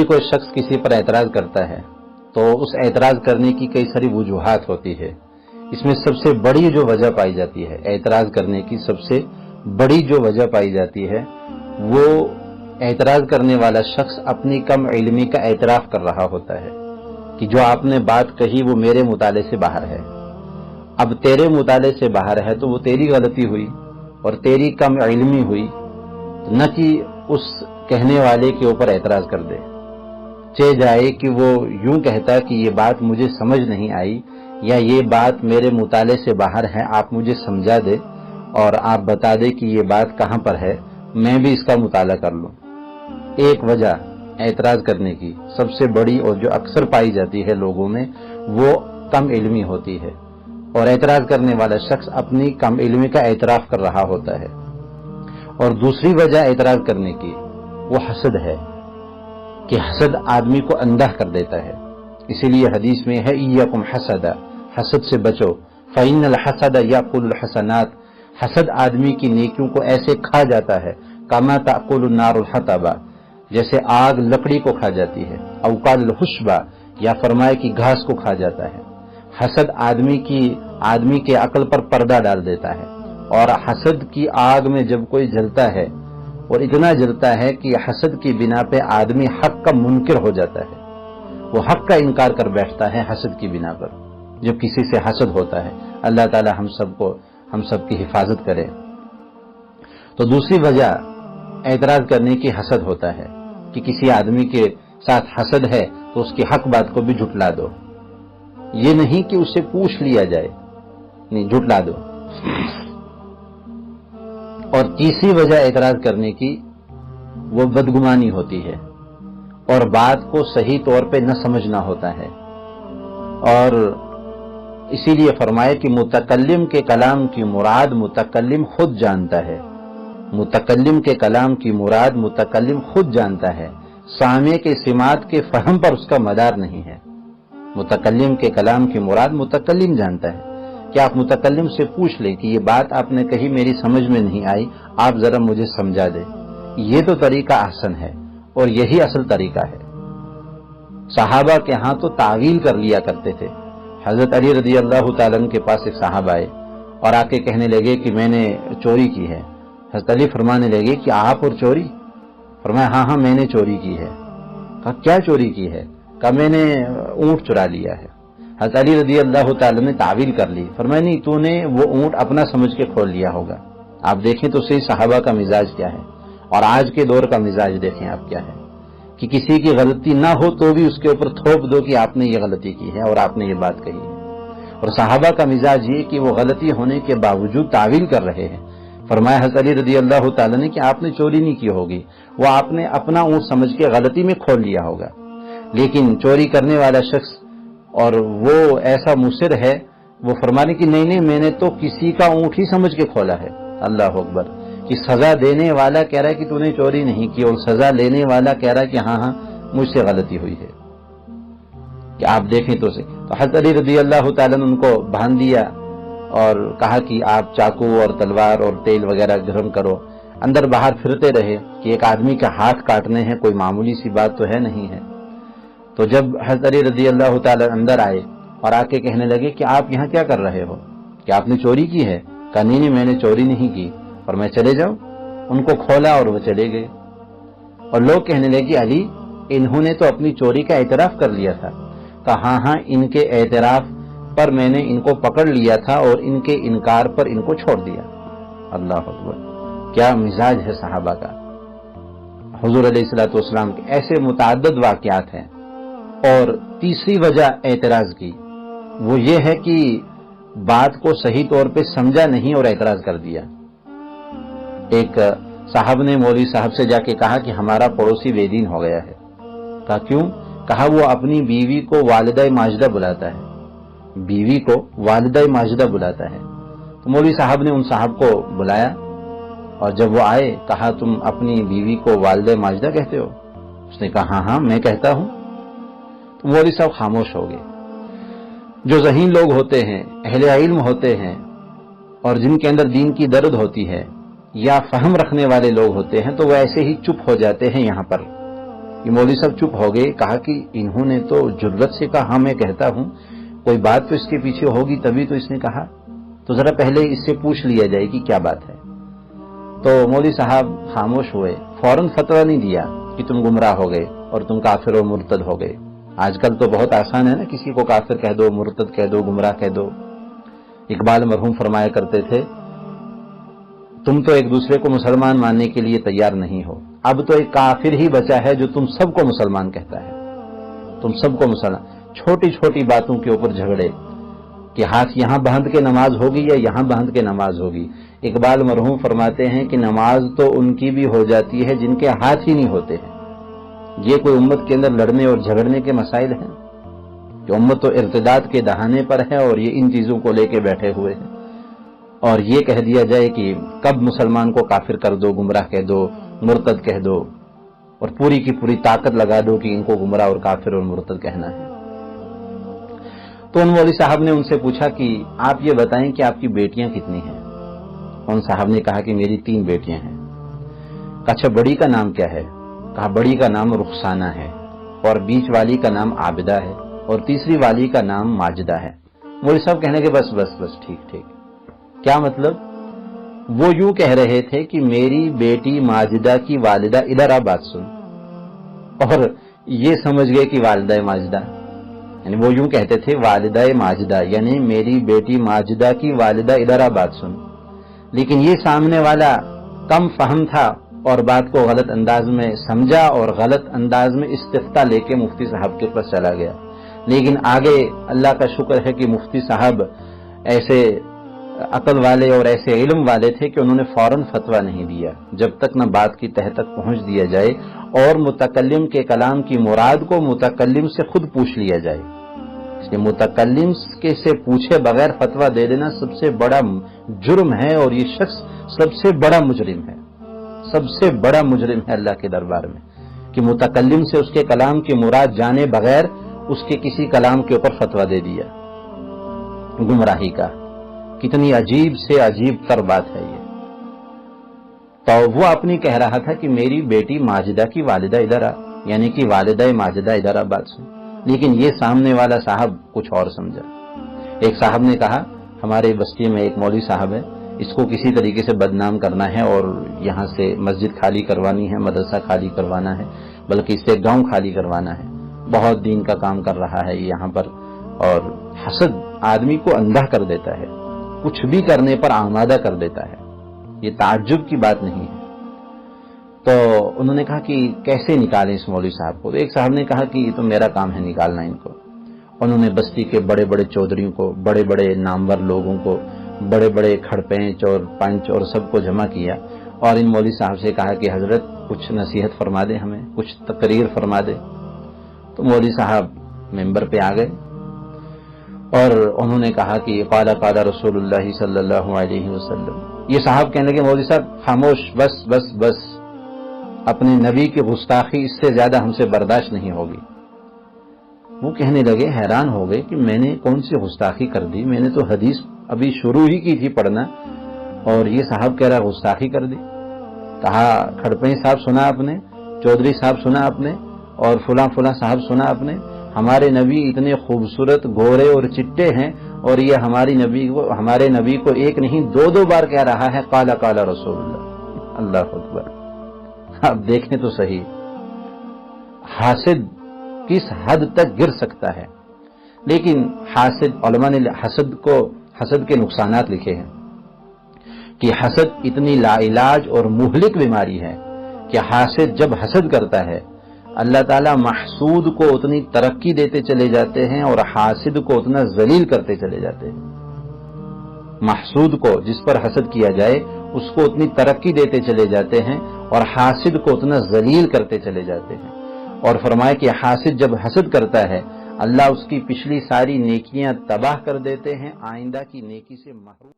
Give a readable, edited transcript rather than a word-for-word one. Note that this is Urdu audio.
کوئی شخص کسی پر اعتراض کرتا ہے تو اس اعتراض کرنے کی کئی ساری وجوہات ہوتی ہے. اس میں سب سے بڑی جو وجہ پائی جاتی ہے اعتراض کرنے کی، سب سے بڑی جو وجہ پائی جاتی ہے وہ اعتراض کرنے والا شخص اپنی کم علمی کا اعتراف کر رہا ہوتا ہے کہ جو آپ نے بات کہی وہ میرے مطالعے سے باہر ہے. اب تیرے مطالعے سے باہر ہے تو وہ تیری غلطی ہوئی اور تیری کم علمی ہوئی، نہ کہ اس کہنے والے کے اوپر اعتراض کر دے. چہ جائے کہ وہ یوں کہتا کہ یہ بات مجھے سمجھ نہیں آئی یا یہ بات میرے مطالعے سے باہر ہے، آپ مجھے سمجھا دے اور آپ بتا دے کہ یہ بات کہاں پر ہے، میں بھی اس کا مطالعہ کر لوں. ایک وجہ اعتراض کرنے کی سب سے بڑی اور جو اکثر پائی جاتی ہے لوگوں میں وہ کم علمی ہوتی ہے، اور اعتراض کرنے والا شخص اپنی کم علمی کا اعتراف کر رہا ہوتا ہے. اور دوسری وجہ اعتراض کرنے کی وہ حسد ہے کہ حسد آدمی کو اندھا کر دیتا ہے. اسی لیے حدیث میں ہے ایاکم حسد، حسد سے بچو، فإن الحسد یأکل الحسنات، حسد آدمی کی نیکیوں کو ایسے کھا جاتا ہے کما تأکل النار الحطب، جیسے آگ لکڑی کو کھا جاتی ہے، او قال الحشب، یا فرمائے کہ گھاس کو کھا جاتا ہے. حسد آدمی کے عقل پر پردہ ڈال دیتا ہے، اور حسد کی آگ میں جب کوئی جلتا ہے اور اتنا جلتا ہے کہ حسد کی بنا پہ آدمی حق کا منکر ہو جاتا ہے، وہ حق کا انکار کر بیٹھتا ہے حسد کی بنا پر جب کسی سے حسد ہوتا ہے. اللہ تعالی ہم سب کی حفاظت کرے. تو دوسری وجہ اعتراض کرنے کی حسد ہوتا ہے کہ کسی آدمی کے ساتھ حسد ہے تو اس کی حق بات کو بھی جھٹلا دو. یہ نہیں کہ اسے پوچھ لیا جائے، نہیں، جھٹلا دو. اور تیسری وجہ اعتراض کرنے کی وہ بدگمانی ہوتی ہے اور بات کو صحیح طور پہ نہ سمجھنا ہوتا ہے. اور اسی لیے فرمائے کہ متکلم کے کلام کی مراد متکلم خود جانتا ہے، متکلم کے کلام کی مراد متکلم خود جانتا ہے، سامع کے سماعت کے فہم پر اس کا مدار نہیں ہے. متکلم کے کلام کی مراد متکلم جانتا ہے. کہ آپ متکلم سے پوچھ لیں کہ یہ بات آپ نے کہی میری سمجھ میں نہیں آئی، آپ ذرا مجھے سمجھا دیں. یہ تو طریقہ احسن ہے اور یہی اصل طریقہ ہے. صحابہ کے ہاں تو تعویل کر لیا کرتے تھے. حضرت علی رضی اللہ تعالیٰ عنہ کے پاس ایک صحابہ آئے اور آ کے کہنے لگے کہ میں نے چوری کی ہے. حضرت علی فرمانے لگے کہ آپ اور چوری؟ فرمایا ہاں میں نے چوری کی ہے. کہا کیا چوری کی ہے؟ کہا میں نے اونٹ چرا لیا ہے. حضرت علی رضی اللہ تعالیٰ نے تعویل کر لی. فرمایا نہیں، تو نے وہ اونٹ اپنا سمجھ کے کھول لیا ہوگا. آپ دیکھیں تو صحیح صحابہ کا مزاج کیا ہے اور آج کے دور کا مزاج دیکھیں آپ کیا ہے کہ کسی کی غلطی نہ ہو تو بھی اس کے اوپر تھوپ دو کہ آپ نے یہ غلطی کی ہے اور آپ نے یہ بات کہی ہے. اور صحابہ کا مزاج یہ کہ وہ غلطی ہونے کے باوجود تعویل کر رہے ہیں. فرمایا حضرت علی رضی اللہ تعالیٰ نے کہ آپ نے چوری نہیں کی ہوگی، وہ آپ نے اپنا اونٹ سمجھ کے غلطی میں کھول لیا ہوگا. لیکن چوری کرنے والا شخص اور وہ ایسا مصر ہے، وہ فرمانے کی نہیں میں نے تو کسی کا اونٹ ہی سمجھ کے کھولا ہے. اللہ اکبر. کہ سزا دینے والا کہہ رہا ہے کہ تو نے چوری نہیں کی اور سزا لینے والا کہہ رہا ہے کہ ہاں مجھ سے غلطی ہوئی ہے. کہ آپ دیکھیں تو حضرت علی رضی اللہ تعالیٰ نے ان کو باندھ دیا اور کہا کہ آپ چاقو اور تلوار اور تیل وغیرہ گرم کرو. اندر باہر پھرتے رہے کہ ایک آدمی کا ہاتھ کاٹنے ہیں، کوئی معمولی سی بات تو ہے نہیں ہے. تو جب حضرت علی رضی اللہ تعالیٰ اندر آئے اور آ کے کہنے لگے کہ آپ یہاں کیا کر رہے ہو، کہ آپ نے چوری کی ہے؟ کہا نہیں میں نے چوری نہیں کی. اور میں چلے جاؤں؟ ان کو کھولا اور وہ چلے گئے. اور لوگ کہنے لگے علی انہوں نے تو اپنی چوری کا اعتراف کر لیا تھا. کہا ہاں ان کے اعتراف پر میں نے ان کو پکڑ لیا تھا اور ان کے انکار پر ان کو چھوڑ دیا. اللہ اکبر. کیا مزاج ہے صحابہ کا. حضور علیہ الصلوۃ والسلام کے ایسے متعدد واقعات ہیں. اور تیسری وجہ اعتراض کی وہ یہ ہے کہ بات کو صحیح طور پہ سمجھا نہیں اور اعتراض کر دیا. ایک صاحب نے مولوی صاحب سے جا کے کہا کہ ہمارا پڑوسی بے دین ہو گیا ہے. کہا کیوں؟ کہا وہ اپنی بیوی کو والدہ ماجدہ بلاتا ہے، بیوی کو والدہ ماجدہ بلاتا ہے. تو مولوی صاحب نے ان صاحب کو بلایا اور جب وہ آئے کہا تم اپنی بیوی کو والدہ ماجدہ کہتے ہو؟ اس نے کہا ہاں میں کہتا ہوں. تو مولوی صاحب خاموش ہو گئے. جو ذہین لوگ ہوتے ہیں، اہل علم ہوتے ہیں اور جن کے اندر دین کی درد ہوتی ہے یا فہم رکھنے والے لوگ ہوتے ہیں تو وہ ایسے ہی چپ ہو جاتے ہیں. یہاں پر یہ مولوی صاحب چپ ہو گئے. کہا کہ انہوں نے تو جرت سے کہا ہاں میں کہتا ہوں, کوئی بات تو اس کے پیچھے ہوگی تبھی تو اس نے کہا, تو ذرا پہلے اس سے پوچھ لیا جائے کہ کیا بات ہے. تو مولوی صاحب خاموش ہوئے, فوراً فتویٰ نہیں دیا کہ تم گمراہ ہو گئے اور تم کافر و مرتد ہو گئے. آج کل تو بہت آسان ہے نا, کسی کو کافر کہہ دو, مرتد کہہ دو, گمراہ کہہ دو. اقبال مرحوم فرمایا کرتے تھے تم تو ایک دوسرے کو مسلمان ماننے کے لیے تیار نہیں ہو, اب تو ایک کافر ہی بچا ہے جو تم سب کو مسلمان کہتا ہے. تم سب کو مسلمان, چھوٹی چھوٹی باتوں کے اوپر جھگڑے کہ ہاتھ یہاں باندھ کے نماز ہوگی یا یہاں باندھ کے نماز ہوگی. اقبال مرحوم فرماتے ہیں کہ نماز تو ان کی بھی ہو جاتی ہے جن کے ہاتھ ہی نہیں ہوتے ہیں. یہ کوئی امت کے اندر لڑنے اور جھگڑنے کے مسائل ہیں کہ امت تو ارتداد کے دہانے پر ہے اور یہ ان چیزوں کو لے کے بیٹھے ہوئے ہیں. اور یہ کہہ دیا جائے کہ کب مسلمان کو کافر کر دو, گمراہ کہہ دو, مرتد کہہ دو, اور پوری کی پوری طاقت لگا دو کہ ان کو گمراہ اور کافر اور مرتد کہنا ہے. تو ان مولوی صاحب نے ان سے پوچھا کہ آپ یہ بتائیں کہ آپ کی بیٹیاں کتنی ہیں؟ ان صاحب نے کہا کہ میری 3 بیٹیاں ہیں. اچھا بڑی کا نام کیا ہے؟ کہا بڑی کا نام رخسانہ ہے, اور بیچ والی کا نام عابدہ ہے, اور تیسری والی کا نام ماجدہ ہے. مولوی صاحب کہنے کے بس بس بس ٹھیک ٹھیک. کیا مطلب؟ وہ یوں کہہ رہے تھے کہ میری بیٹی ماجدہ کی والدہ, ادھر آ بات سن, اور یہ سمجھ گئے کہ والدہ ماجدہ, یعنی وہ یوں کہتے تھے والدہ ماجدہ یعنی میری بیٹی ماجدہ کی والدہ, ادھر آ بات سن. لیکن یہ سامنے والا کم فہم تھا اور بات کو غلط انداز میں سمجھا اور غلط انداز میں استفتاء لے کے مفتی صاحب کے پاس چلا گیا. لیکن آگے اللہ کا شکر ہے کہ مفتی صاحب ایسے عقل والے اور ایسے علم والے تھے کہ انہوں نے فوراً فتویٰ نہیں دیا جب تک نہ بات کی تہ تک پہنچ دیا جائے اور متکلم کے کلام کی مراد کو متکلم سے خود پوچھ لیا جائے. اس لیے متکلم کے سے پوچھے بغیر فتویٰ دے دینا سب سے بڑا جرم ہے, اور یہ شخص سب سے بڑا مجرم ہے, سب سے بڑا مجرم ہے اللہ کے دربار میں, کہ متکلم سے اس کے کلام کی مراد جانے بغیر اس کے کسی کلام کے اوپر فتویٰ دے دیا. گمراہی کا کتنی عجیب سے عجیب تر بات ہے یہ. تو وہ اپنی کہہ رہا تھا کہ میری بیٹی ماجدہ کی والدہ ادھر آ, یعنی کہ والدہ ماجدہ ادھر آ بات سن. لیکن یہ سامنے والا صاحب کچھ اور سمجھا. ایک صاحب نے کہا ہمارے بستی میں ایک مولوی صاحب ہے, اس کو کسی طریقے سے بدنام کرنا ہے اور یہاں سے مسجد خالی کروانی ہے, مدرسہ خالی کروانا ہے, بلکہ اس سے گاؤں خالی کروانا ہے. بہت دین کا کام کر رہا ہے یہاں پر, اور حسد آدمی کو اندھا کر دیتا ہے, کچھ بھی کرنے پر آمادہ کر دیتا ہے. یہ تعجب کی بات نہیں ہے. تو انہوں نے کہا کہ کیسے نکالیں اس مولوی صاحب کو؟ تو ایک صاحب نے کہا کہ یہ تو میرا کام ہے نکالنا ان کو. انہوں نے بستی کے بڑے بڑے چودھریوں کو, بڑے بڑے نامور لوگوں کو, بڑے بڑے کھڑپینچ اور پنچ اور سب کو جمع کیا اور ان مولوی صاحب سے کہا کہ حضرت کچھ نصیحت فرما دے, ہمیں کچھ تقریر فرما دے. تو مولوی صاحب ممبر پہ آ گئے اور انہوں نے کہا کہ قال قال رسول اللہ صلی اللہ علیہ وسلم. یہ صاحب کہنے لگے مولوی صاحب خاموش, بس بس بس, اپنے نبی کی گستاخی اس سے زیادہ ہم سے برداشت نہیں ہوگی. وہ کہنے لگے, حیران ہو گئے کہ میں نے کون سی گستاخی کر دی, میں نے تو حدیث ابھی شروع ہی کی تھی پڑھنا اور یہ صاحب کہہ رہا گستاخی کر دی. کہا کھڑپیں صاحب سنا آپ نے, چودھری صاحب سنا آپ نے, اور فلاں فلاں صاحب سنا آپ نے. ہمارے نبی اتنے خوبصورت گورے اور چٹے ہیں اور یہ ہمارے نبی کو ایک نہیں 2 بار کہہ رہا ہے قال قال رسول اللہ. اللہ اکبر. اب دیکھیں تو صحیح حاسد کس حد تک گر سکتا ہے. لیکن حاسد, علماء نے حسد کے نقصانات لکھے ہیں کہ حسد اتنی لا علاج اور مہلک بیماری ہے کہ حاسد جب حسد کرتا ہے اللہ تعالیٰ محسود کو اتنی ترقی دیتے چلے جاتے ہیں اور حاسد کو اتنا ذلیل کرتے چلے جاتے ہیں. محسود کو, جس پر حسد کیا جائے, اس کو اتنی ترقی دیتے چلے جاتے ہیں اور حاسد کو اتنا ذلیل کرتے چلے جاتے ہیں. اور فرمایا کہ حاسد جب حسد کرتا ہے اللہ اس کی پچھلی ساری نیکیاں تباہ کر دیتے ہیں, آئندہ کی نیکی سے محروم.